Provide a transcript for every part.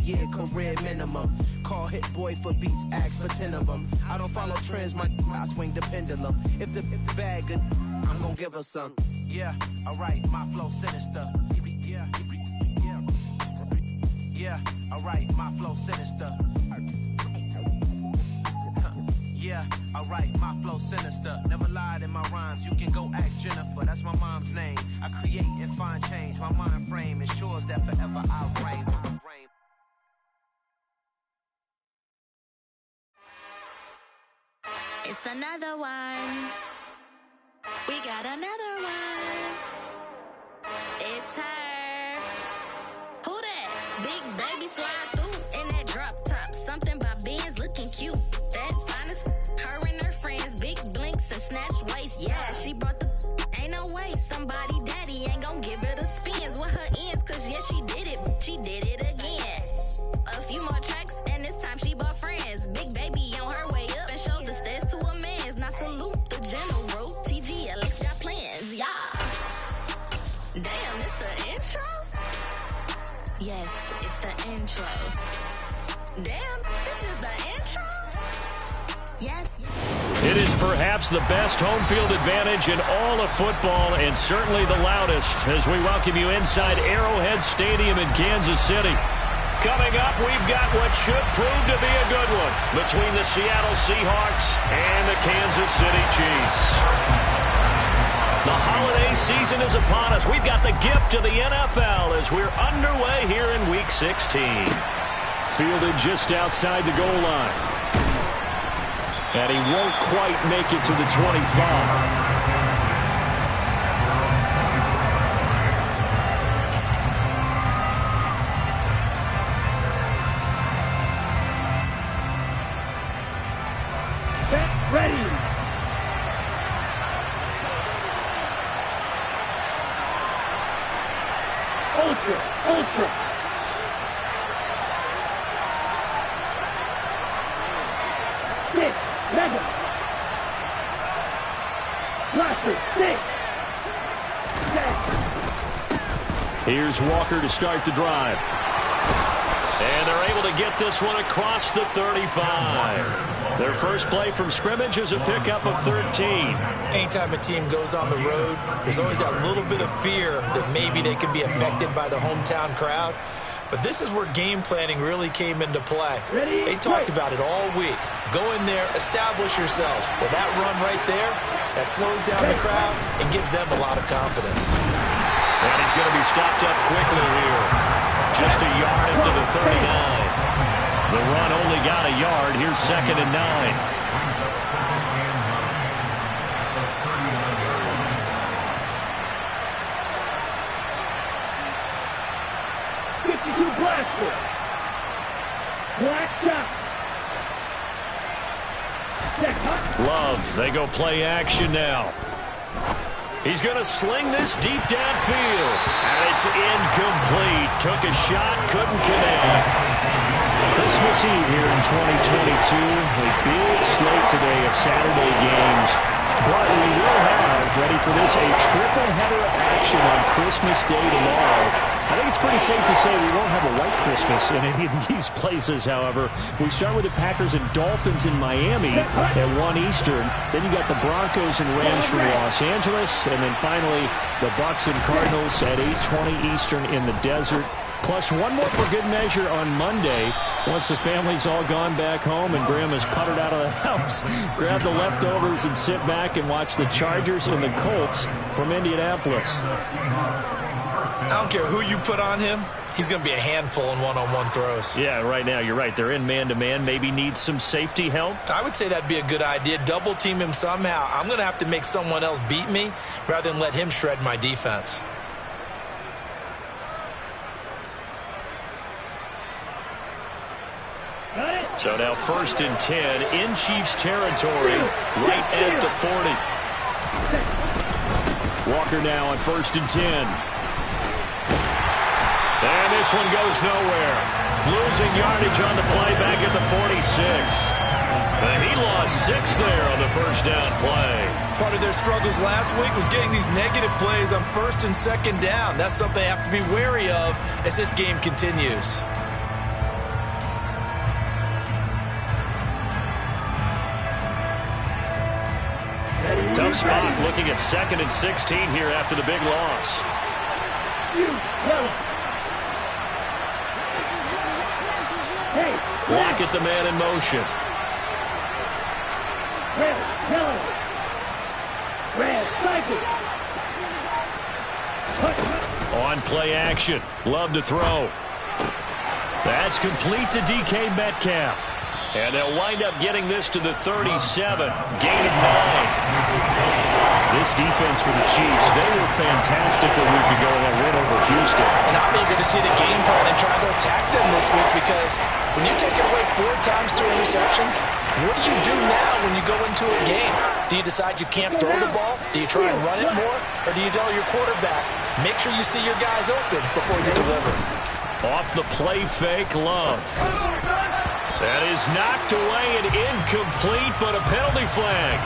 year career minimum. Call hit boy for beats, ask for 10 of them. I don't follow trends, I swing the pendulum. If the bag good, I'm gonna give her some. Yeah, alright, my flow sinister. Yeah, alright, my flow sinister. Yeah, alright, my flow sinister. Never lied in my rhymes, you can go ask Jennifer. That's my mom's name. I create and find change. My mind frame ensures that forever I'll reign. It's another one. We got another one. It's her. Who that? Big baby slide through in that drop top. Something by Benz looking cute. That's fine as her and her friends. Big blinks and snatch waist. Yeah, she brought the ain't no way. Somebody daddy ain't gon' give her the spins with her ends. Cause yeah, she did it. She did it again. A few more tracks and this time she bought friends. Big baby on her way up and showed the stairs to a man's. Now salute the general. TGLX got plans. Yeah. Damn, it's the intro? Yes, it's the intro. Damn, this is the intro? Yes. It is perhaps the best home field advantage in all of football and certainly the loudest as we welcome you inside Arrowhead Stadium in Kansas City. Coming up, we've got what should prove to be a good one between the Seattle Seahawks and the Kansas City Chiefs. The holiday season is upon us. We've got the gift of the NFL as we're underway here in Week 16. Fielded just outside the goal line. And he won't quite make it to the 25. Ready. Ultra. Six, mega. Blaster, six. Here's Walker to start the drive. And they're able to get this one across the 35. Their first play from scrimmage is a pickup of 13. Anytime a team goes on the road, there's always that little bit of fear that maybe they can be affected by the hometown crowd. But this is where game planning really came into play. They talked about it all week. Go in there, establish yourselves. With that run right there, that slows down the crowd and gives them a lot of confidence. And he's going to be stopped up quickly here. Just a yard into the 39. The run only got a yard. Here's 2nd and 9. 52 blaster. Black shot. Love, they go play action now. He's going to sling this deep downfield. And it's incomplete. Took a shot, couldn't connect. Christmas Eve here in 2022. A big slate today of Saturday games. But we will have, ready for this, a triple header of action on Christmas Day tomorrow. I think it's pretty safe to say we won't have a white Christmas in any of these places, however. We start with the Packers and Dolphins in Miami at 1 Eastern. Then you got the Broncos and Rams from Los Angeles. And then finally, the Bucs and Cardinals at 8:20 Eastern in the desert. Plus one more for good measure on Monday. Once the family's all gone back home and Grandma's puttered out of the house, grab the leftovers and sit back and watch the Chargers and the Colts from Indianapolis. I don't care who you put on him. He's going to be a handful in one-on-one throws. Yeah, right now, you're right. They're in man-to-man. Maybe needs some safety help. I would say that'd be a good idea. Double-team him somehow. I'm going to have to make someone else beat me rather than let him shred my defense. So now 1st and 10 in Chiefs territory, right at the 40. Walker now on 1st and 10. And this one goes nowhere. Losing yardage on the play back at the 46. And he lost 6 there on the first down play. Part of their struggles last week was getting these negative plays on 1st and 2nd down. That's something they have to be wary of as this game continues. spot, looking at 2nd and 16 here after the big loss. Lockett the man in motion. On play action. Love to throw. That's complete to DK Metcalf. And they'll wind up getting this to the 37. Gain of 9. This defense for the Chiefs, they were fantastic a week ago in that win over Houston. And I'm eager to see the game plan and try to attack them this week, because when you take it away 4 times through interceptions, what do you do now when you go into a game? Do you decide you can't throw the ball? Do you try and run it more? Or do you tell your quarterback, make sure you see your guys open before you deliver? Off the play fake, Love. That is knocked away and incomplete, but a penalty flag.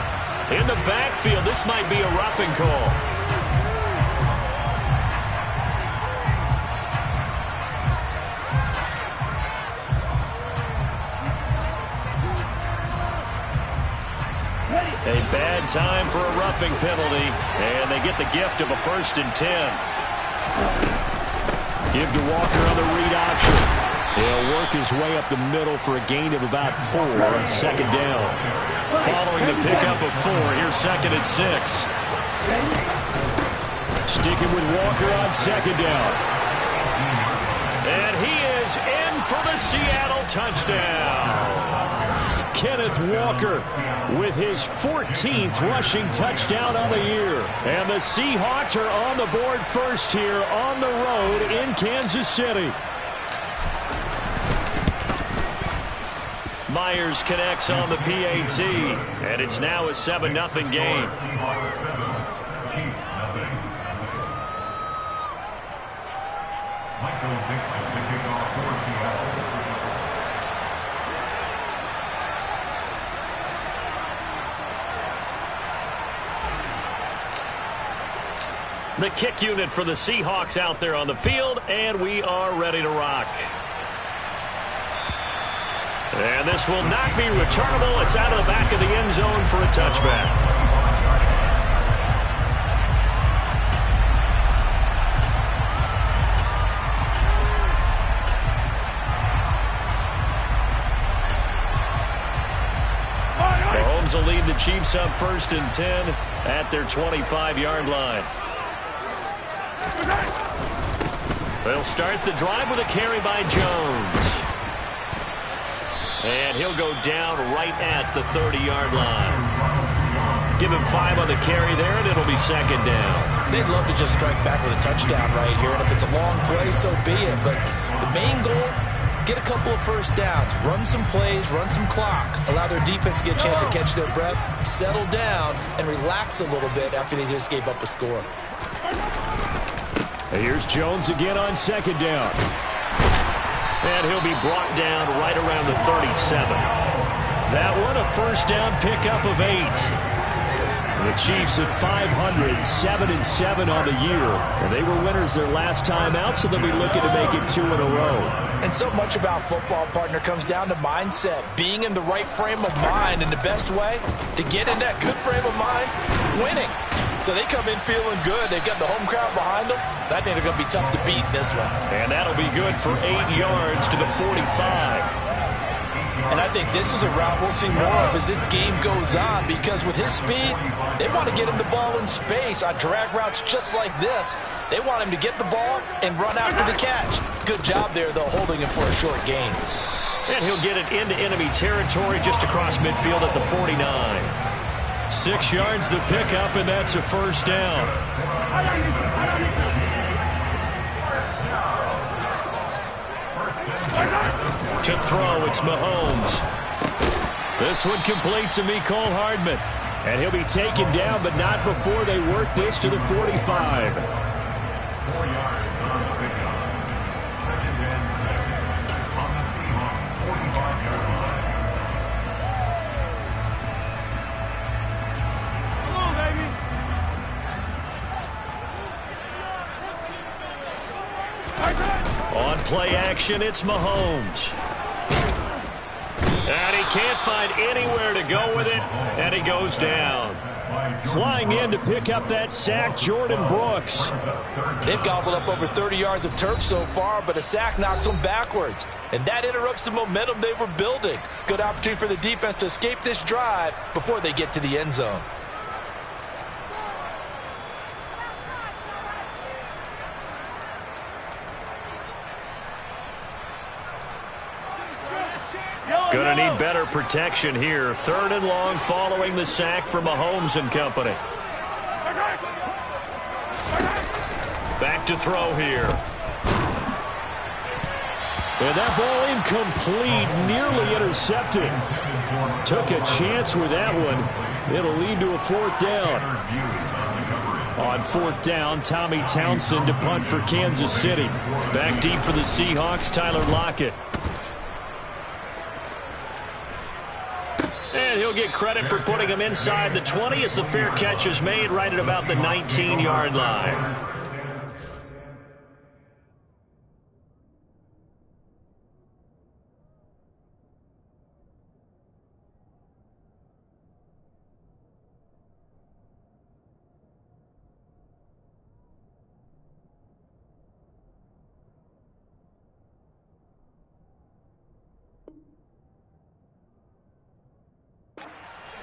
In the backfield, this might be a roughing call. A bad time for a roughing penalty, and they get the gift of a 1st and 10. Give to Walker on the read option. He'll work his way up the middle for a gain of about 4 on 2nd down. Following the pickup of 4, here's 2nd and 6. Sticking with Walker on 2nd down. And he is in for the Seattle touchdown. Kenneth Walker with his 14th rushing touchdown on the year. And the Seahawks are on the board first here on the road in Kansas City. Myers connects on the PAT, and it's now a 7-0 game. The kick unit for the Seahawks out there on the field, and we are ready to rock. And this will not be returnable. It's out of the back of the end zone for a touchback. Mahomes will lead the Chiefs up 1st and 10 at their 25-yard line. They'll start the drive with a carry by Jones. And he'll go down right at the 30-yard line. Give him 5 on the carry there, and it'll be 2nd down. They'd love to just strike back with a touchdown right here, and if it's a long play, so be it. But the main goal, get a couple of 1st downs, run some plays, run some clock, allow their defense to get a chance to catch their breath, settle down, and relax a little bit after they just gave up a score. Here's Jones again on 2nd down. And he'll be brought down right around the 37. That one a 1st down pickup of 8. The Chiefs at 500, 7-7 on the year. And they were winners their last time out, so they'll be looking to make it 2 in a row. And so much about football, partner, comes down to mindset. Being in the right frame of mind, and the best way to get in that good frame of mind, winning. So they come in feeling good. They've got the home crowd behind them. I think they're going to be tough to beat in this one. And that'll be good for 8 yards to the 45. And I think this is a route we'll see more of as this game goes on, because with his speed, they want to get him the ball in space on drag routes just like this. They want him to get the ball and run after the catch. Good job there, though, holding him for a short gain. And he'll get it into enemy territory just across midfield at the 49. 6 yards the pickup, and that's a 1st down. To throw, it's Mahomes. This one complete to Mecole Hardman. And he'll be taken down, but not before they work this to the 45. 4 yards on the pickup. 2nd and 7 on the Seahawks 45-yard line. On play action, it's Mahomes. And he can't find anywhere to go with it, and he goes down. Flying in to pick up that sack, Jordan Brooks. They've gobbled up over 30 yards of turf so far, but a sack knocks them backwards. And that interrupts the momentum they were building. Good opportunity for the defense to escape this drive before they get to the end zone. Gonna need better protection here. 3rd and long following the sack from Mahomes and company. Back to throw here. And that ball incomplete, nearly intercepted. Took a chance with that one. It'll lead to a 4th down. On 4th down, Tommy Townsend to punt for Kansas City. Back deep for the Seahawks, Tyler Lockett. And he'll get credit for putting him inside the 20 as the fair catch is made right at about the 19-yard line.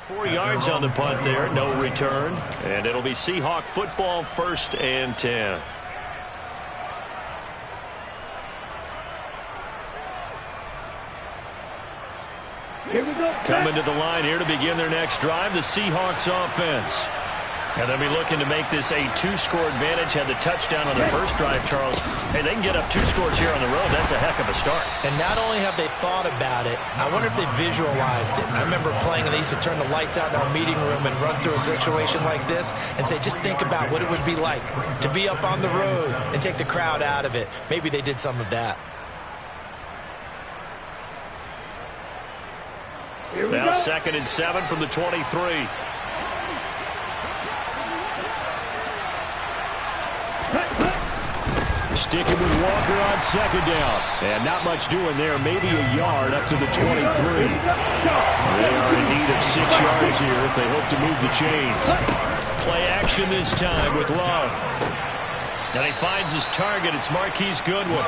Four yards on the punt there, no return. And it'll be Seahawk football, 1st and 10. Here we go. Coming to the line here to begin their next drive, the Seahawks offense. And they'll be looking to make this a 2-score advantage. Had the touchdown on the first drive, Charles. Hey, they can get up 2 scores here on the road. That's a heck of a start. And not only have they thought about it, I wonder if they visualized it. I remember playing, and they used to turn the lights out in our meeting room and run through a situation like this and say, just think about what it would be like to be up on the road and take the crowd out of it. Maybe they did some of that. Now 2nd and 7 from the 23. Sticking with Walker on 2nd down. And not much doing there. Maybe a yard up to the 23. They are in need of 6 yards here if they hope to move the chains. Play action this time with Love. And he finds his target. It's Marquise Goodwin.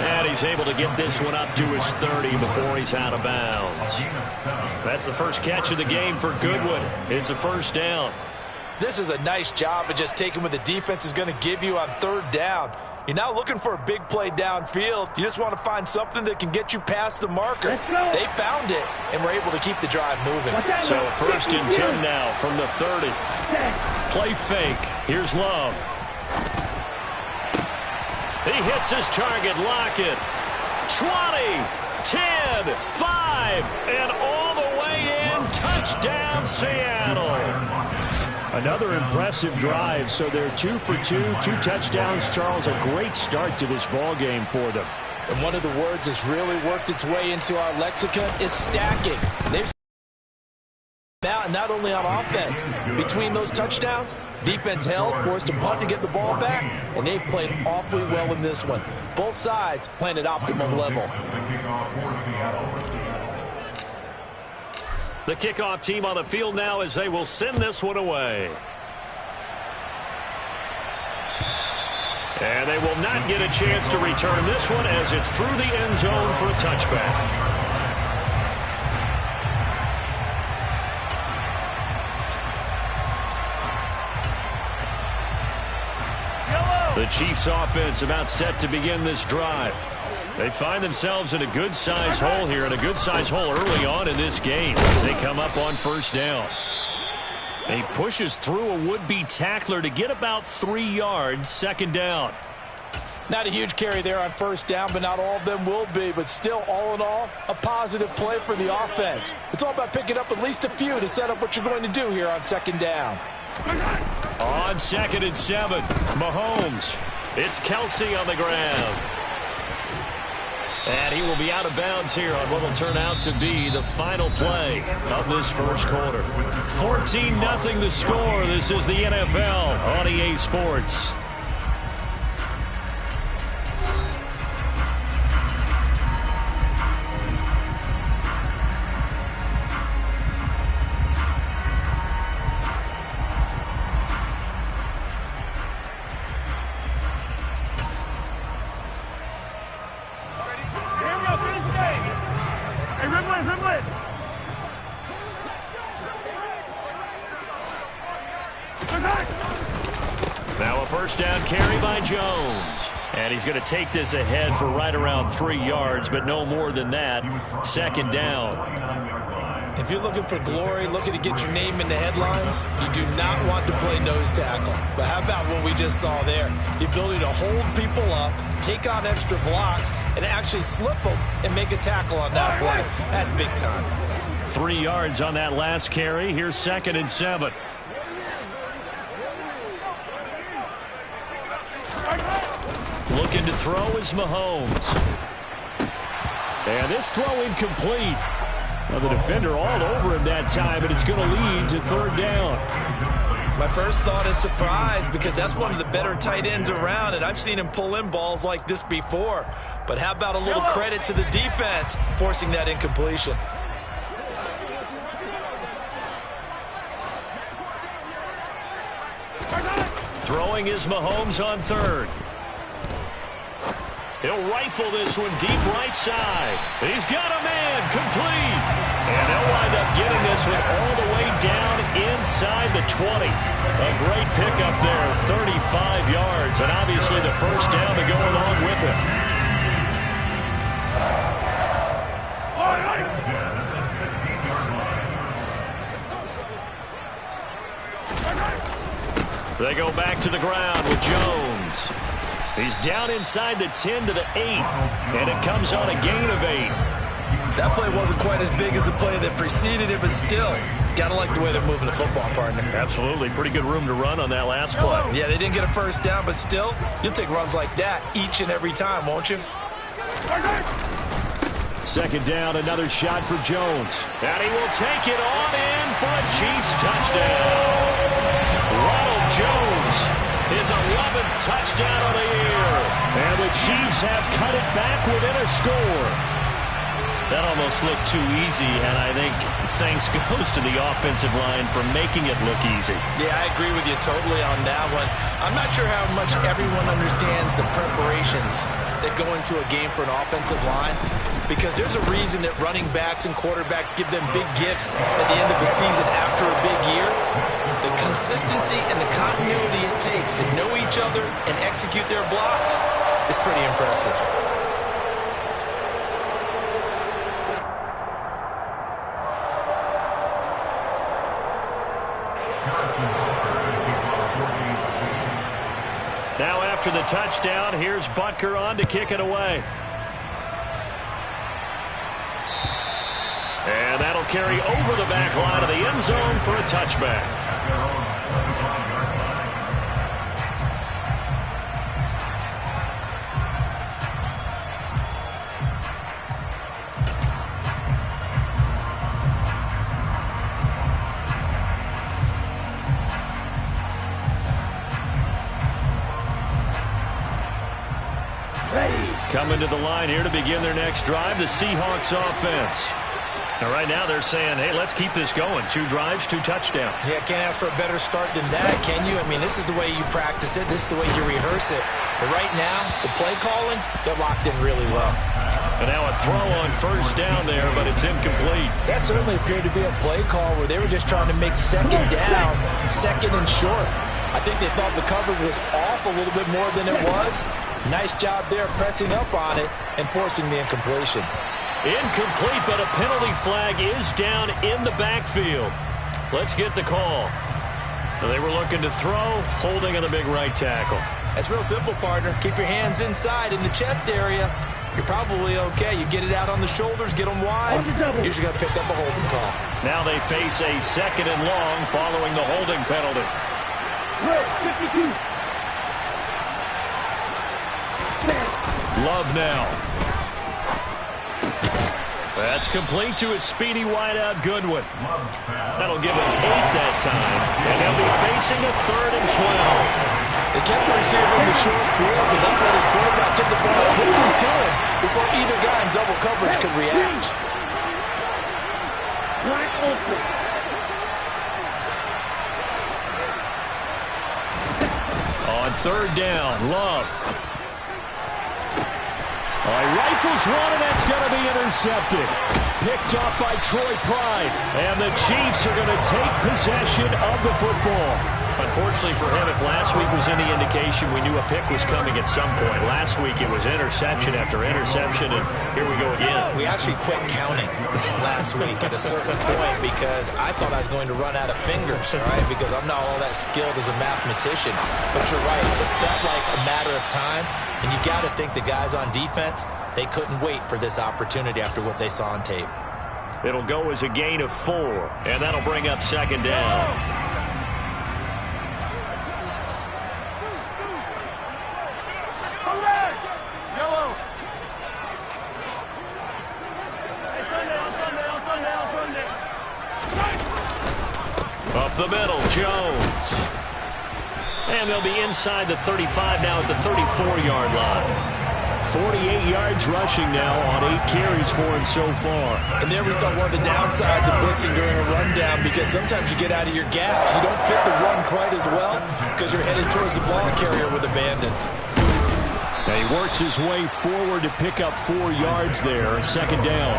And he's able to get this one up to his 30 before he's out of bounds. That's the first catch of the game for Goodwin. It's a 1st down. This is a nice job of just taking what the defense is going to give you on 3rd down. You're not looking for a big play downfield. You just want to find something that can get you past the marker. They found it and were able to keep the drive moving. So 1st and 10 now from the 30. Play fake. Here's Love. He hits his target, Lockett. 20, 10, 5, and all the way in. Touchdown, Seattle. Another impressive drive, so they're 2 for 2, 2 touchdowns. Charles, a great start to this ball game for them. And one of the words that's really worked its way into our lexicon is stacking. They've now not only on offense, between those touchdowns, defense held, forced to punt to get the ball back, and they've played awfully well in this one. Both sides playing at optimum level. The kickoff team on the field now as they will send this one away. And they will not get a chance to return this one as it's through the end zone for a touchback. The Chiefs offense about set to begin this drive. They find themselves in a good-sized hole here, and a good-sized hole early on in this game as they come up on 1st down. He pushes through a would-be tackler to get about 3 yards, 2nd down. Not a huge carry there on 1st down, but not all of them will be. But still, all in all, a positive play for the offense. It's all about picking up at least a few to set up what you're going to do here on 2nd down. On 2nd and 7, Mahomes. It's Kelsey on the ground. And he will be out of bounds here on what will turn out to be the final play of this first quarter. 14-0 the score. This is the NFL on EA Sports. Now a first down carry by Jones. And he's going to take this ahead for right around 3 yards, but no more than that. Second down. If you're looking for glory, looking to get your name in the headlines, you do not want to play nose tackle. But how about what we just saw there? The ability to hold people up, take on extra blocks, and actually slip them and make a tackle on that play. That's big time. 3 yards on that last carry. Here's 2nd and 7. Looking to throw is Mahomes. And this throw incomplete. Well, the defender all over him that time, but it's going to lead to 3rd down. My first thought is surprise, because that's one of the better tight ends around, and I've seen him pull in balls like this before. But how about a little credit to the defense forcing that incompletion? Throwing is Mahomes on 3rd. He'll rifle this one deep right side. He's got a man complete. And they'll wind up getting this one all the way down inside the 20. A great pickup there, 35 yards. And obviously the first down to go along with it. They go back to the ground with Jones. He's down inside the 10 to the 8, and it comes on a gain of 8. That play wasn't quite as big as the play that preceded it, but still, gotta like the way they're moving the football, partner. Absolutely. Pretty good room to run on that last play. Yeah, they didn't get a first down, but still, you'll take runs like that each and every time, won't you? 2nd down, another shot for Jones. And he will take it on in for a Chiefs touchdown. Ronald Jones, his 11th touchdown of the year. And the Chiefs have cut it back within a score. That almost looked too easy, and I think thanks goes to the offensive line for making it look easy. Yeah, I agree with you totally on that one. I'm not sure how much everyone understands the preparations that go into a game for an offensive line, because there's a reason that running backs and quarterbacks give them big gifts at the end of the season after a big year. The consistency and the continuity it takes to know each other and execute their blocks is pretty impressive. Now after the touchdown, here's Butker on to kick it away. And that'll carry over the back line of the end zone for a touchback. Coming to the line here to begin their next drive, the Seahawks offense. Now, right now, they're saying, hey, let's keep this going. 2 drives, 2 touchdowns. Yeah, can't ask for a better start than that, can you? I mean, this is the way you practice it. This is the way you rehearse it. But right now, the play calling, they're locked in really well. And now a throw on first down there, but it's incomplete. That certainly appeared to be a play call where they were just trying to make second down, second and short. I think they thought the coverage was off a little bit more than it was. Nice job there pressing up on it and forcing the incompletion. Incomplete, but a penalty flag is down in the backfield. Let's get the call. They were looking to throw, holding on the big right tackle. That's real simple, partner. Keep your hands inside in the chest area. You're probably okay. You get it out on the shoulders, get them wide. Usually going to pick up a holding call. Now they face a 2nd and long following the holding penalty. 52. Love now. That's complete to his speedy wideout Goodwin. That'll give him 8 that time, and they'll be facing a 3rd and 12. They kept the receiver in the short field, but don't let his quarterback get the ball quickly to him before either guy in double coverage could react. Wide open. On 3rd down, Love. He rifles one, and that's going to be intercepted. Picked off by Troy Pride. And the Chiefs are going to take possession of the football. Unfortunately for him, if last week was any indication, we knew a pick was coming at some point. Last week it was interception after interception, and here we go again. We actually quit counting last week at a certain point because I thought I was going to run out of fingers, all right, because I'm not all that skilled as a mathematician. But you're right, it felt like a matter of time, and you got to think the guys on defense, they couldn't wait for this opportunity after what they saw on tape. It'll go as a gain of 4, and that'll bring up second down. Up the middle, Jones. And they'll be inside the 35 now at the 34-yard line. 48 yards rushing now on 8 carries for him so far. And there we saw one of the downsides of blitzing during a rundown, because sometimes you get out of your gaps. You don't fit the run quite as well because you're headed towards the ball carrier with abandon. Now he works his way forward to pick up 4 yards there, second down.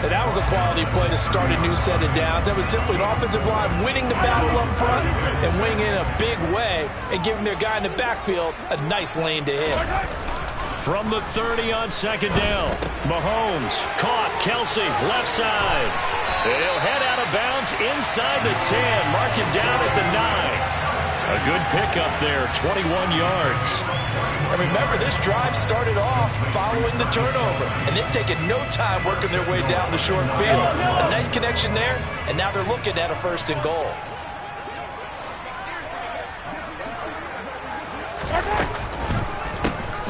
And that was a quality play to start a new set of downs. That was simply an offensive line winning the battle up front and winning in a big way and giving their guy in the backfield a nice lane to hit. From the 30 on second down, Mahomes caught Kelsey left side. He'll head out of bounds inside the 10, mark him down at the 9. A good pickup there, 21 yards. And remember, this drive started off following the turnover, and they've taken no time working their way down the short field. A nice connection there, and now they're looking at a 1st and goal.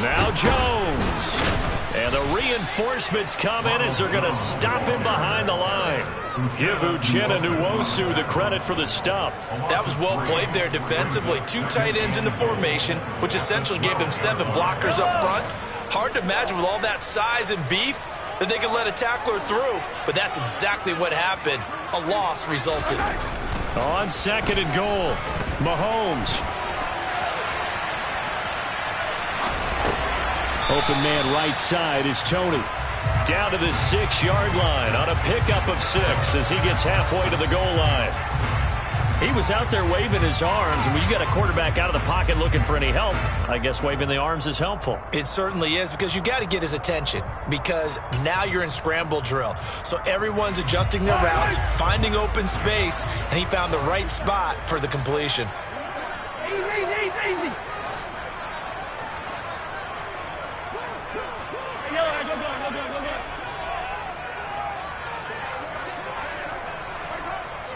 Now Jones. And the reinforcements come in as they're going to stop him behind the line. Give Uchenna Nwosu the credit for the stuff. That was well played there defensively. 2 tight ends in the formation, which essentially gave them 7 blockers up front. Hard to imagine with all that size and beef that they could let a tackler through, but that's exactly what happened. A loss resulted. On second and goal, Mahomes. Open man right side is Tony. Down to the 6-yard line on a pickup of 6 as he gets halfway to the goal line. He was out there waving his arms, and when you got a quarterback out of the pocket looking for any help, I guess waving the arms is helpful. It certainly is, because you got to get his attention, because now you're in scramble drill. So everyone's adjusting their routes, finding open space, and he found the right spot for the completion. Easy.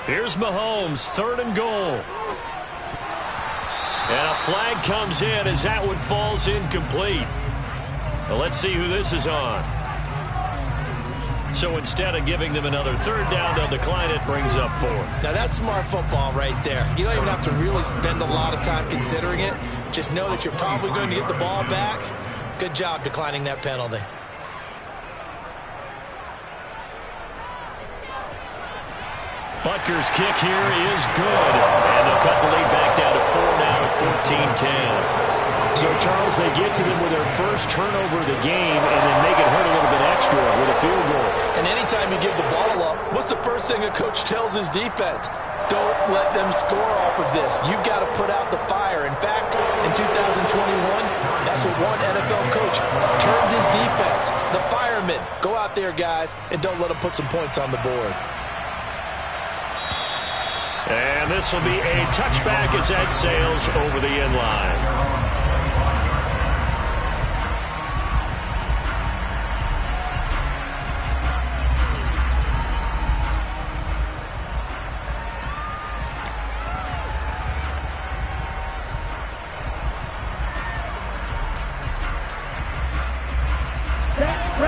Here's Mahomes, 3rd and goal. And a flag comes in as that one falls incomplete. Well, let's see who this is on. So instead of giving them another 3rd down, they'll decline it, brings up 4. Now that's smart football right there. You don't even have to really spend a lot of time considering it. Just know that you're probably going to get the ball back. Good job declining that penalty. Butker's kick here is good. And they'll cut the lead back down to 4 now at 14-10. So, Charles, they get to them with their first turnover of the game and then make it hurt a little bit extra with a field goal. And anytime you give the ball up, what's the first thing a coach tells his defense? Don't let them score off of this. You've got to put out the fire. In fact, in 2021, that's what one NFL coach termed his defense. The firemen. Go out there, guys, and don't let them put some points on the board. And this will be a touchback as that sails over the end line.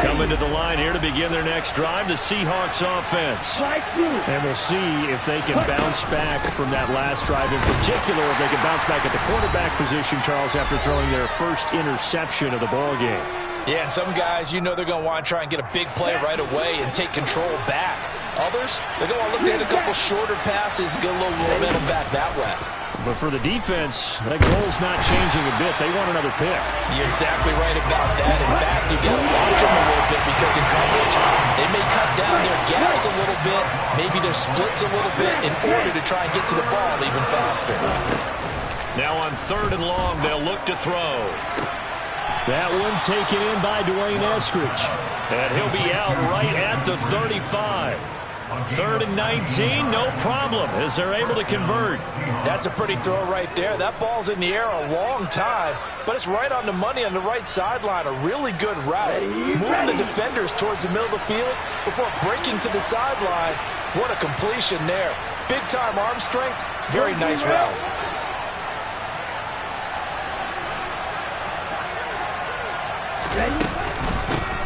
Coming to the line here to begin their next drive, the Seahawks offense. And we'll see if they can bounce back from that last drive. In particular, if they can bounce back at the quarterback position, Charles, after throwing their first interception of the ball game. Yeah, and some guys, you know they're going to want to try and get a big play right away and take control back. Others, they're going to look to hit a couple shorter passes, get a little momentum back that way. But for the defense, that goal's not changing a bit. They want another pick. You're exactly right about that. In fact, you got to watch them a little bit because in coverage, they may cut down their gaps a little bit, maybe their splits a little bit in order to try and get to the ball even faster. Now on 3rd and long, they'll look to throw. That one taken in by Dwayne Eskridge. And he'll be out right at the 35. 3rd and 19, no problem, as they're able to convert. That's a pretty throw right there. That ball's in the air a long time, but it's right on the money on the right sideline. A really good route. Moving the defenders towards the middle of the field before breaking to the sideline. What a completion there. Big-time arm strength. Very nice route.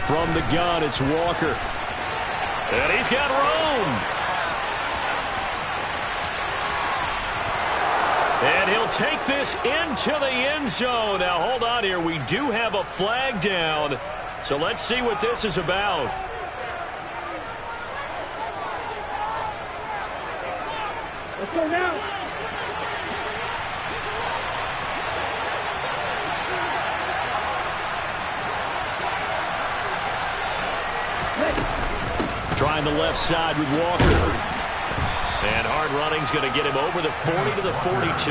From the gun, it's Walker. And he's got room. And he'll take this into the end zone. Now, hold on here. We do have a flag down. So let's see what this is about. Let's go now. Trying the left side with Walker. And hard running's going to get him over the 40 to the 42.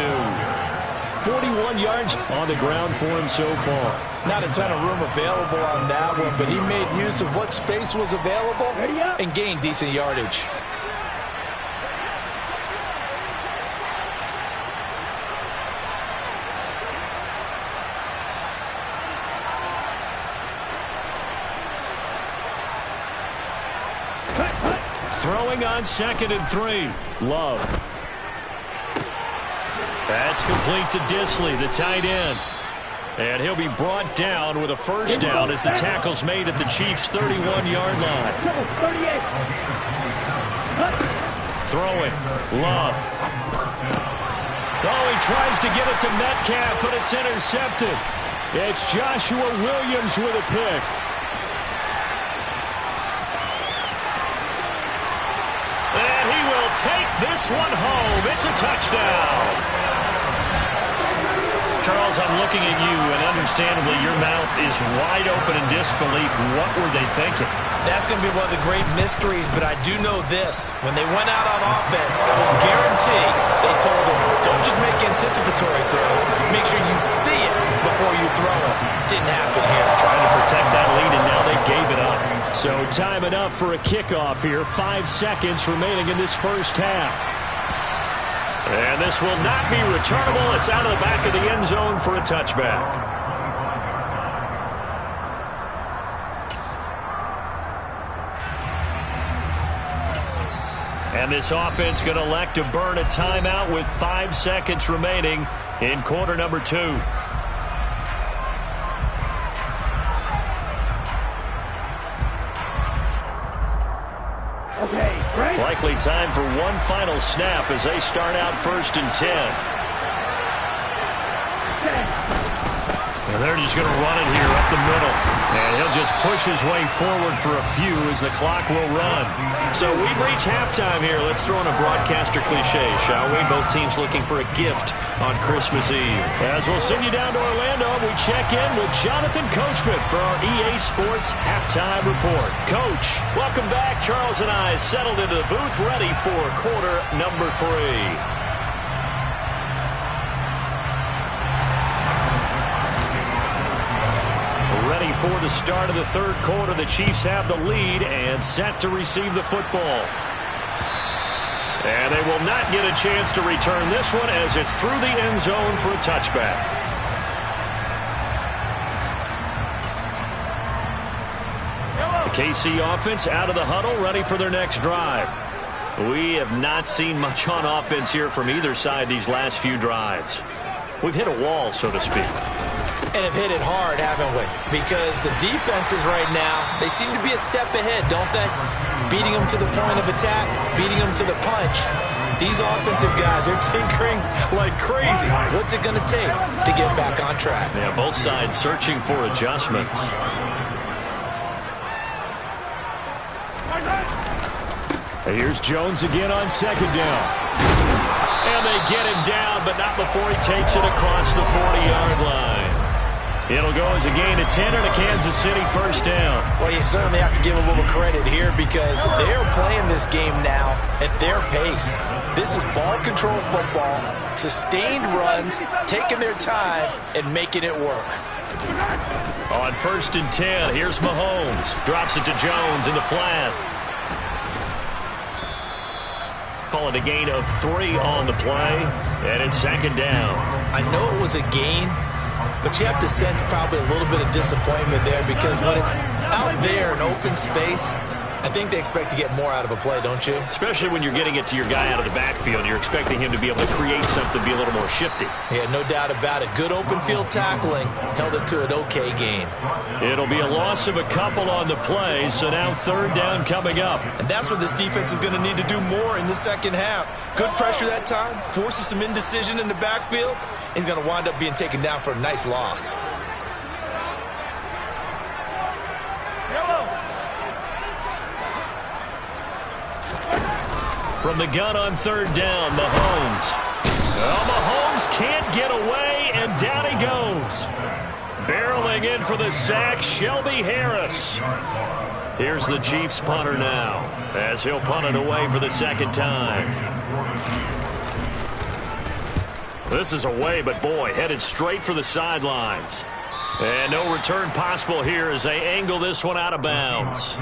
41 yards on the ground for him so far. Not a ton of room available on that one, but he made use of what space was available and gained decent yardage. Throwing on 2nd and 3. Love. That's complete to Disley, the tight end. And he'll be brought down with a first down as the tackle's made at the Chiefs' 31-yard line. Throwing. Love. Oh, he tries to get it to Metcalf, but it's intercepted. It's Joshua Williams with a pick. And he will take this one home. It's a touchdown. Charles, I'm looking at you, and understandably, your mouth is wide open in disbelief. What were they thinking? That's going to be one of the great mysteries, but I do know this. When they went out on offense, I will guarantee they told them, don't just make anticipatory throws. Make sure you see it before you throw it. Didn't happen here. Trying to protect that lead, and now they gave it up. So time it up for a kickoff here. 5 seconds remaining in this first half. And this will not be returnable. It's out of the back of the end zone for a touchback. And this offense going to elect to burn a timeout with 5 seconds remaining in quarter number 2. Likely time for one final snap as they start out 1st and 10. And they're just going to run it here up the middle. And he'll just push his way forward for a few as the clock will run. So we've reached halftime here. Let's throw in a broadcaster cliche, shall we? Both teams looking for a gift on Christmas Eve. As we'll send you down to Orlando, we check in with Jonathan Coachman for our EA Sports Halftime Report. Coach, welcome back. Charles and I settled into the booth ready for quarter number 3. Ready for the start of the 3rd quarter. The Chiefs have the lead and set to receive the football. And they will not get a chance to return this one as it's through the end zone for a touchback. The KC offense out of the huddle, ready for their next drive. We have not seen much on offense here from either side these last few drives. We've hit a wall, so to speak. And have hit it hard, haven't we? Because the defenses right now, they seem to be a step ahead, don't they? Beating them to the point of attack, beating them to the punch. These offensive guys, they're tinkering like crazy. What's it going to take to get back on track? Yeah, both sides searching for adjustments. Here's Jones again on 2nd down. And they get him down, but not before he takes it across the 40-yard line. It'll go as a gain of 10 and a Kansas City first down. Well, you certainly have to give a little credit here because they're playing this game now at their pace. This is ball control football, sustained runs, taking their time, and making it work. On 1st and 10, here's Mahomes. Drops it to Jones in the flat. Call it a gain of 3 on the play, and it's 2nd down. I know it was a gain, but you have to sense probably a little bit of disappointment there because when it's out there in open space, I think they expect to get more out of a play, don't you? Especially when you're getting it to your guy out of the backfield. You're expecting him to be able to create something, be a little more shifty. Yeah, no doubt about it. Good open field tackling held it to an okay gain. It'll be a loss of a couple on the play, so now 3rd down coming up. And that's what this defense is going to need to do more in the second half. Good pressure that time, forces some indecision in the backfield. He's going to wind up being taken down for a nice loss. From the gun on 3rd down, Mahomes. Well, Mahomes can't get away, and down he goes. Barreling in for the sack, Shelby Harris. Here's the Chiefs punter now, as he'll punt it away for the 2nd time. This is away, but boy, headed straight for the sidelines. And no return possible here as they angle this one out of bounds.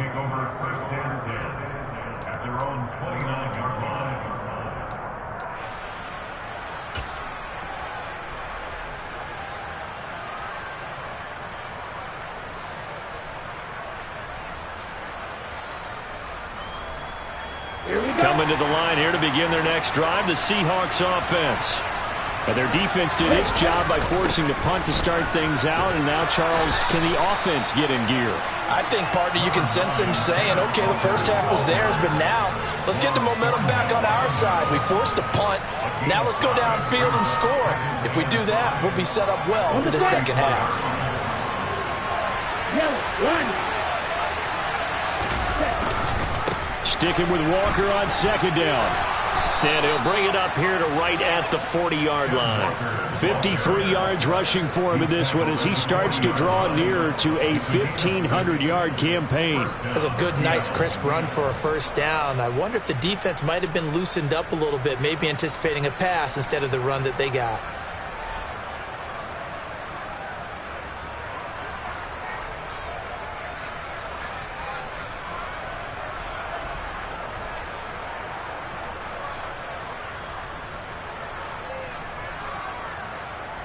Coming to the line here to begin their next drive, the Seahawks offense. And their defense did its job by forcing the punt to start things out. And now, Charles, can the offense get in gear? I think, partner, you can sense them saying, okay, the first half was theirs, but now let's get the momentum back on our side. We forced a punt. Now let's go downfield and score. If we do that, we'll be set up well for the second half. Sticking with Walker on 2nd down. And he'll bring it up here to right at the 40-yard line. 53 yards rushing for him in this one as he starts to draw nearer to a 1,500-yard campaign. That's a good, nice, crisp run for a first down. I wonder if the defense might have been loosened up a little bit, maybe anticipating a pass instead of the run that they got.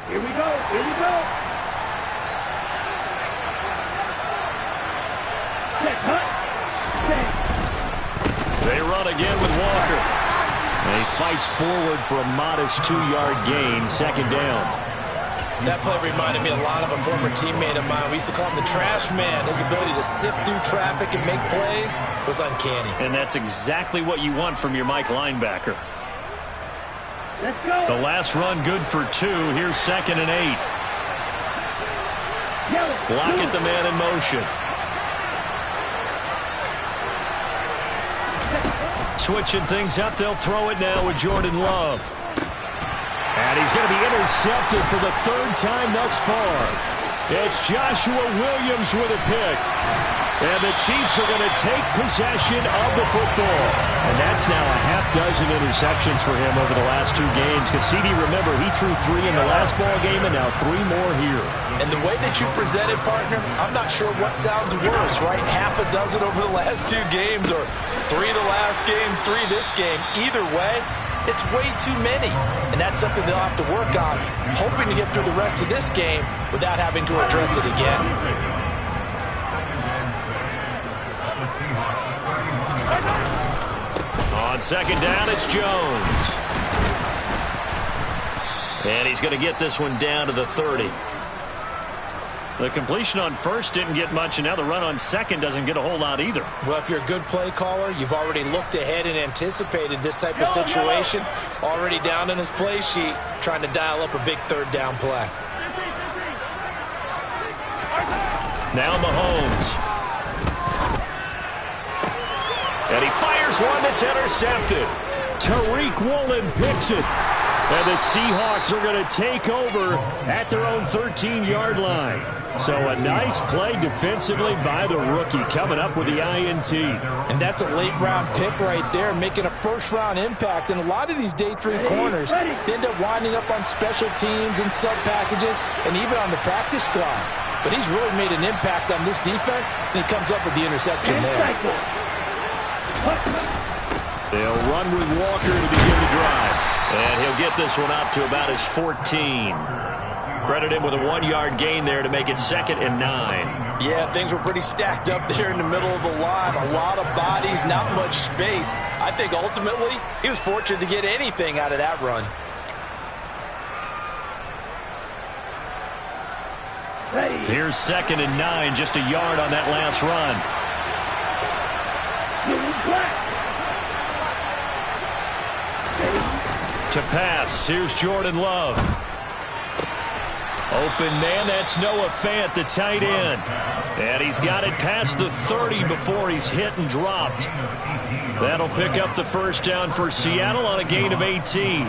Here we go. Here we go. They run again with Walker. And he fights forward for a modest 2-yard gain, 2nd down. That play reminded me a lot of a former teammate of mine. We used to call him the trash man. His ability to sift through traffic and make plays was uncanny. And that's exactly what you want from your Mike linebacker. Let's go. The last run good for 2. Here's 2nd and 8. Block at the man in motion. Switching things up, they'll throw it now with Jordan Love. And he's going to be intercepted for the 3rd time thus far. It's Joshua Williams with a pick. And the Chiefs are going to take possession of the football. And that's now a half-dozen interceptions for him over the last 2 games. Because CD, remember, he threw 3 in the last ball game and now 3 more here. And the way that you presented, partner, I'm not sure what sounds worse, right? Half a dozen over the last 2 games or 3 the last game, 3 this game. Either way, it's way too many. And that's something they'll have to work on, hoping to get through the rest of this game without having to address it again. On 2nd down, it's Jones. And he's going to get this one down to the 30. The completion on 1st didn't get much, and now the run on 2nd doesn't get a whole lot either. Well, if you're a good play caller, you've already looked ahead and anticipated this type of situation. Already down in his play sheet, trying to dial up a big 3rd down play. Now Mahomes. And he fires one that's intercepted. Tariq Woolen picks it. And the Seahawks are going to take over at their own 13-yard line. So a nice play defensively by the rookie coming up with the INT. And that's a late-round pick right there, making a first-round impact. And a lot of these day 3 corners end up winding up on special teams and sub-packages and even on the practice squad. But he's really made an impact on this defense, and he comes up with the interception there. They'll run with Walker to begin the drive. And he'll get this one up to about his 14. Credit him with a 1-yard gain there to make it 2nd and 9. Yeah, things were pretty stacked up there in the middle of the line. A lot of bodies, not much space. I think ultimately he was fortunate to get anything out of that run. Here's 2nd and 9, just a yard on that last run. To pass, here's Jordan Love. Open man, that's Noah Fant, the tight end. And he's got it past the 30 before he's hit and dropped. That'll pick up the first down for Seattle on a gain of 18.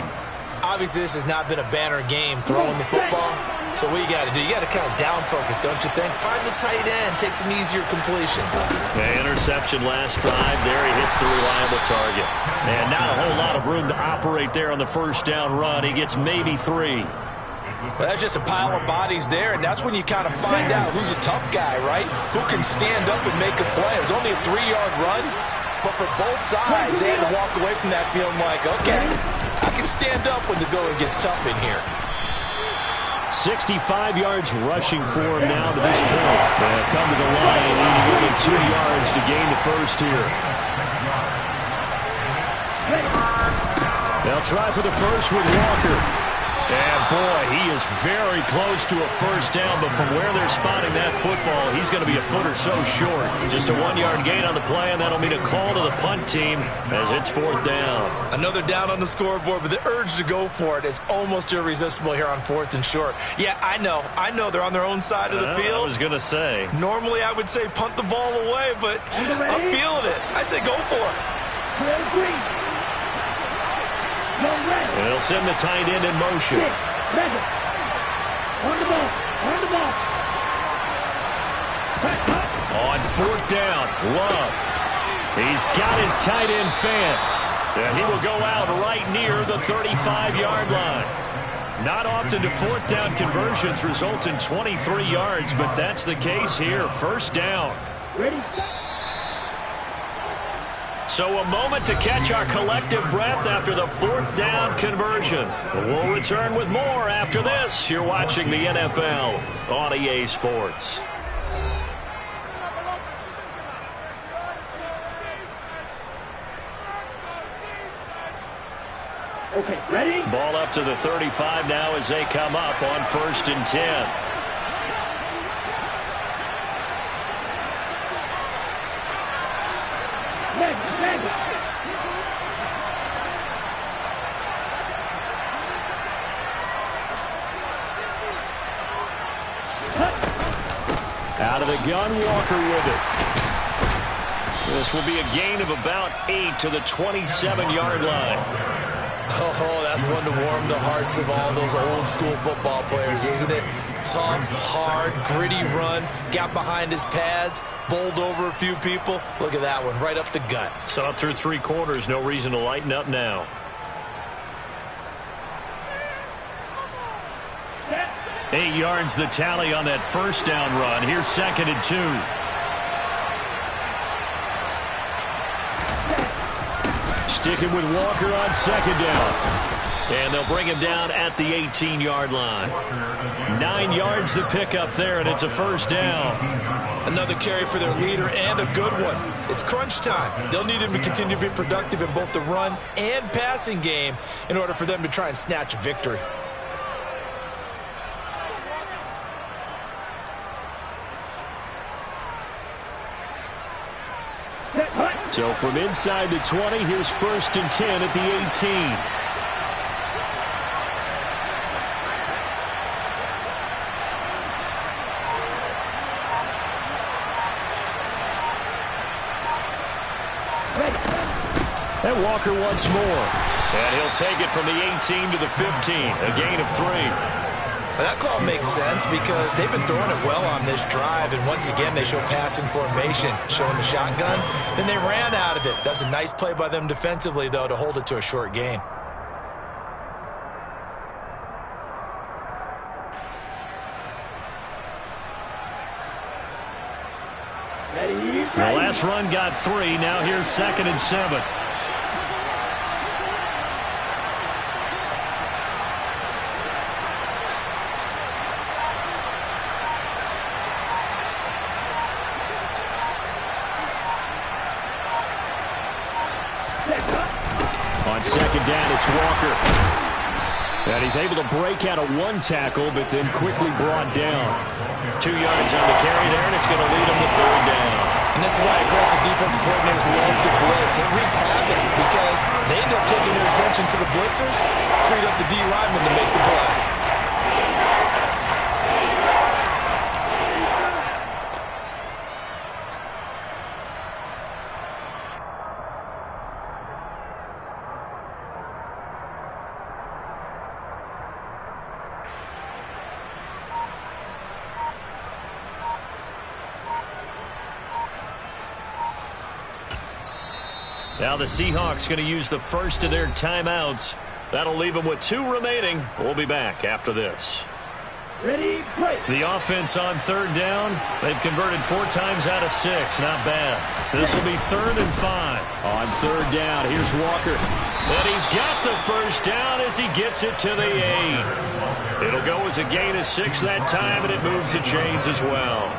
Obviously, this has not been a banner game throwing the football. So what you got to do, you got to kind of down focus, don't you think? Find the tight end, take some easier completions. Okay, interception last drive. There he hits the reliable target. And not a whole lot of room to operate there on the first down run. He gets maybe 3. Well, that's just a pile of bodies there, and that's when you kind of find out who's a tough guy, right? Who can stand up and make a play. It was only a 3-yard run, but for both sides, they had to walk away from that feeling like, okay, I can stand up when the going gets tough in here. 65 yards rushing for him now to this point. They'll come to the line, needing only 2 yards to gain the first here. They'll try for the first with Walker. And, boy, he is very close to a first down, but from where they're spotting that football, he's going to be a foot or so short. Just a 1-yard gain on the play, and that'll mean a call to the punt team as it's 4th down. Another down on the scoreboard, but the urge to go for it is almost irresistible here on 4th and short. Yeah, I know they're on their own side of the field. I was going to say. Normally, I would say punt the ball away, but I'm feeling it. I say go for it. They'll send the tight end in motion. On the ball. On 4th down, Love. He's got his tight end Fant. And he will go out right near the 35-yard line. Not often do 4th down conversions result in 23 yards, but that's the case here. First down. Ready? So a moment to catch our collective breath after the 4th down conversion. We'll return with more after this. You're watching the NFL on EA Sports. Okay, ready? Ball up to the 35 now as they come up on 1st and 10. Out of the gun, Walker with it. This will be a gain of about 8 to the 27-yard line. Oh, that's one to warm the hearts of all those old-school football players, isn't it? Tough, hard, gritty run, got behind his pads, bowled over a few people. Look at that one, right up the gut. So up through 3 quarters, no reason to lighten up now. Eight yards the tally on that first down run. Here's 2nd and 2. Sticking with Walker on 2nd down. And they'll bring him down at the 18-yard line. 9 yards the pickup there, and it's a first down. Another carry for their leader and a good one. It's crunch time. They'll need him to continue to be productive in both the run and passing game in order for them to try and snatch a victory. So from inside the 20, here's 1st and 10 at the 18. And Walker once more. And he'll take it from the 18 to the 15. A gain of 3. Well, that call makes sense because they've been throwing it well on this drive, and once again they show passing formation, showing the shotgun. Then they ran out of it. That's a nice play by them defensively, though, to hold it to a short gain. The last run got 3. Now here's 2nd and 7. On 2nd down, it's Walker. And he's able to break out of 1 tackle, but then quickly brought down. 2 yards on the carry there, and it's going to lead him to 3rd down. And this is why aggressive defensive coordinators love to blitz. It wreaks havoc because they end up taking their attention to the blitzers, freed up the D lineman to make the play. Now the Seahawks going to use the first of their timeouts. That'll leave them with 2 remaining. We'll be back after this. Ready, play. The offense on 3rd down. They've converted 4 times out of 6. Not bad. This will be 3rd and 5. On 3rd down, here's Walker. And he's got the first down as he gets it to the 8. It'll go as a gain of 6 that time, and it moves the chains as well.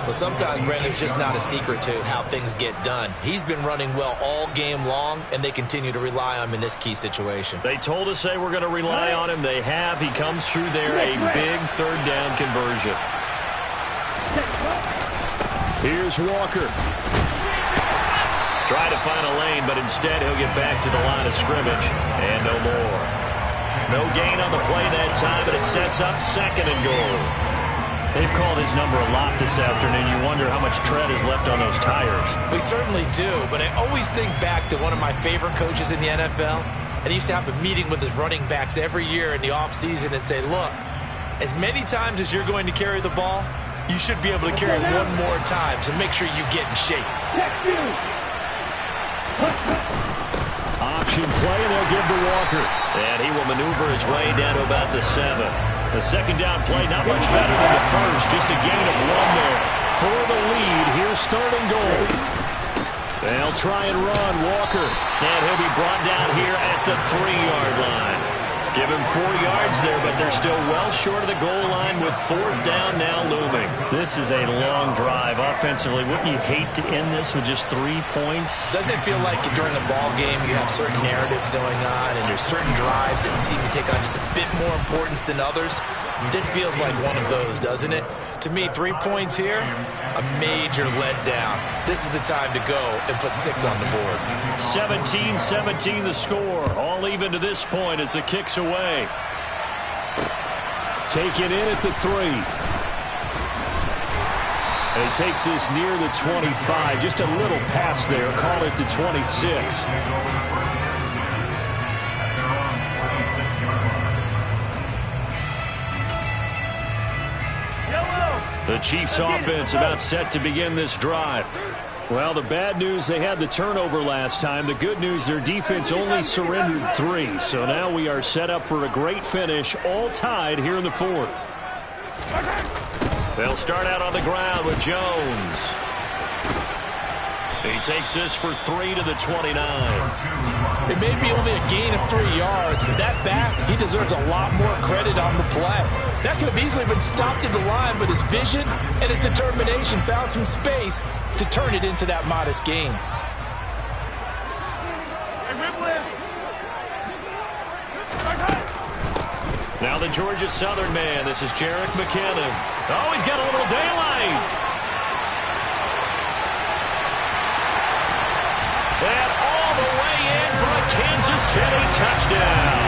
Well, sometimes, Brandon, it's just not a secret to how things get done. He's been running well all game long, and they continue to rely on him in this key situation. They told us they were going to rely on him. They have. He comes through there, a big 3rd down conversion. Here's Walker. Try to find a lane, but instead he'll get back to the line of scrimmage. And no more. No gain on the play that time, and it sets up 2nd and goal. They've called his number a lot this afternoon. You wonder how much tread is left on those tires. We certainly do, but I always think back to one of my favorite coaches in the NFL. And he used to have a meeting with his running backs every year in the offseason and say, look, as many times as you're going to carry the ball, you should be able to carry it 1 more time, so make sure you get in shape. Option play, and they'll give to Walker. And he will maneuver his way down to about the 7. The 2nd down play, not much better than the first. Just a gain of 1 there. For the lead, here's 3rd and goal. They'll try and run Walker. And he'll be brought down here at the 3-yard line. Give him 4 yards there, but they're still well short of the goal line with 4th down now looming. This is a long drive offensively. Wouldn't you hate to end this with just 3 points? Doesn't it feel like during a ball game you have certain narratives going on and there's certain drives that seem to take on just a bit more importance than others? This feels like one of those, doesn't it? To me, 3 points here, a major letdown. This is the time to go and put 6 on the board. 17-17 the score. All even to this point as it kicks away. Taken in at the 3. And he takes this near the 25. Just a little pass there. Call it the 26. The Chiefs offense about set to begin this drive. Well, the bad news, they had the turnover last time. The good news, their defense only surrendered 3. So now we are set up for a great finish, all tied here in the 4th. They'll start out on the ground with Jones. He takes this for 3 to the 29. It may be only a gain of 3 yards, but that back, he deserves a lot more credit on the play. That could have easily been stopped at the line, but his vision and his determination found some space to turn it into that modest gain. Now the Georgia Southern man. This is Jerick McKinnon. Oh, he's got a little daylight. And all the way in for a Kansas City touchdown.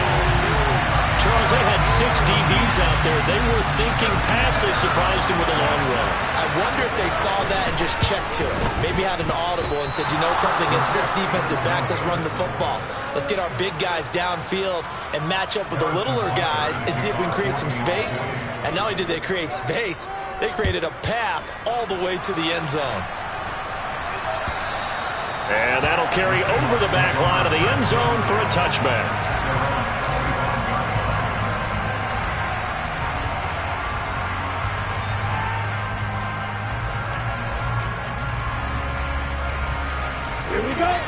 Charles, they had 6 DBs out there. They were thinking pass. They surprised him with a long run. I wonder if they saw that and just checked to it. Maybe had an audible and said, you know something, in 6 defensive backs, let's run the football. Let's get our big guys downfield and match up with the littler guys and see if we can create some space. And not only did they create space, they created a path all the way to the end zone. And that'll carry over the back line of the end zone for a touchback.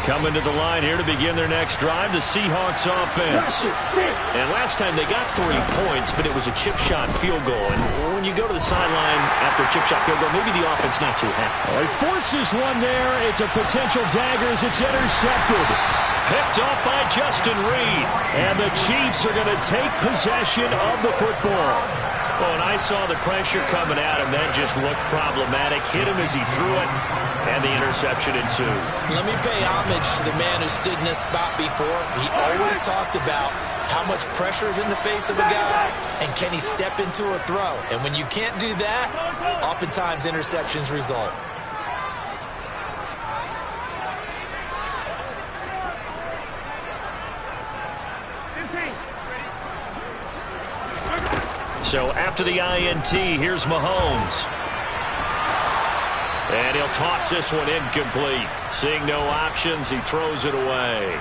Coming to the line here to begin their next drive, the Seahawks offense. And last time they got 3 points, but it was a chip shot field goal. And when you go to the sideline after a chip shot field goal, maybe the offense not too happy. Well, he forces one there. It's a potential dagger as it's intercepted. Picked off by Justin Reed. And the Chiefs are going to take possession of the football. Well, and I saw the pressure coming at him. That just looked problematic. Hit him as he threw it, and the interception ensued. Let me pay homage to the man who stood in this spot before. He always talked about how much pressure is in the face of a guy, and can he step into a throw. And when you can't do that, oftentimes interceptions result. So after the INT, here's Mahomes. And he'll toss this one incomplete. Seeing no options, he throws it away.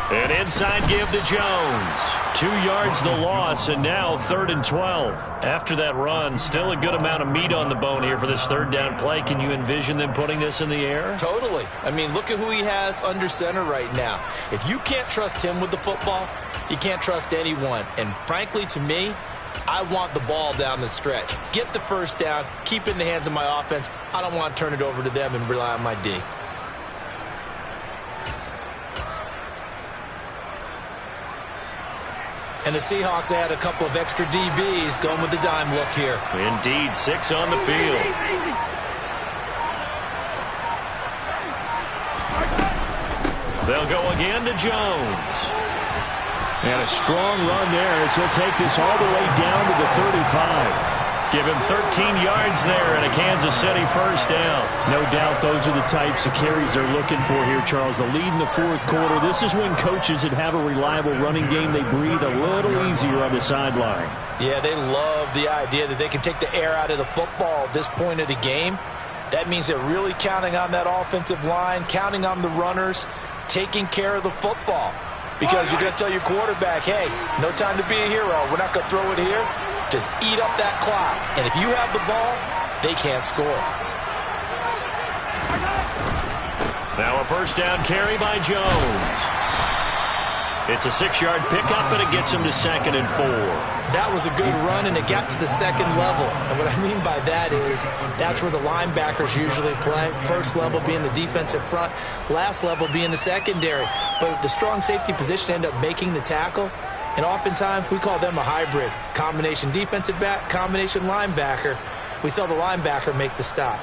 An inside give to Jones. 2 yards the loss, and now 3rd and 12. After that run, still a good amount of meat on the bone here for this 3rd down play. Can you envision them putting this in the air? Totally. I mean, look at who he has under center right now. If you can't trust him with the football, you can't trust anyone. And frankly, to me, I want the ball down the stretch. Get the first down, keep it in the hands of my offense. I don't want to turn it over to them and rely on my D. And the Seahawks had a couple of extra DBs going with the dime look here. Indeed, 6 on the field. They'll go again to Jones. And a strong run there as he'll take this all the way down to the 35. Give him 13 yards there and a Kansas City first down. No doubt those are the types of carries they're looking for here, Charles. The lead in the 4th quarter. This is when coaches that have a reliable running game, they breathe a little easier on the sideline. Yeah, they love the idea that they can take the air out of the football at this point of the game. That means they're really counting on that offensive line, counting on the runners, taking care of the football. Because you're going to tell your quarterback, hey, no time to be a hero. We're not going to throw it here. Just eat up that clock. And if you have the ball, they can't score. Now a first down carry by Jones. It's a 6-yard pickup, and it gets him to 2nd and 4. That was a good run, and it got to the 2nd level. And what I mean by that is that's where the linebackers usually play. First level being the defensive front, last level being the secondary. But the strong safety position ended up making the tackle. And oftentimes we call them a hybrid. Combination defensive back, combination linebacker. We saw the linebacker make the stop.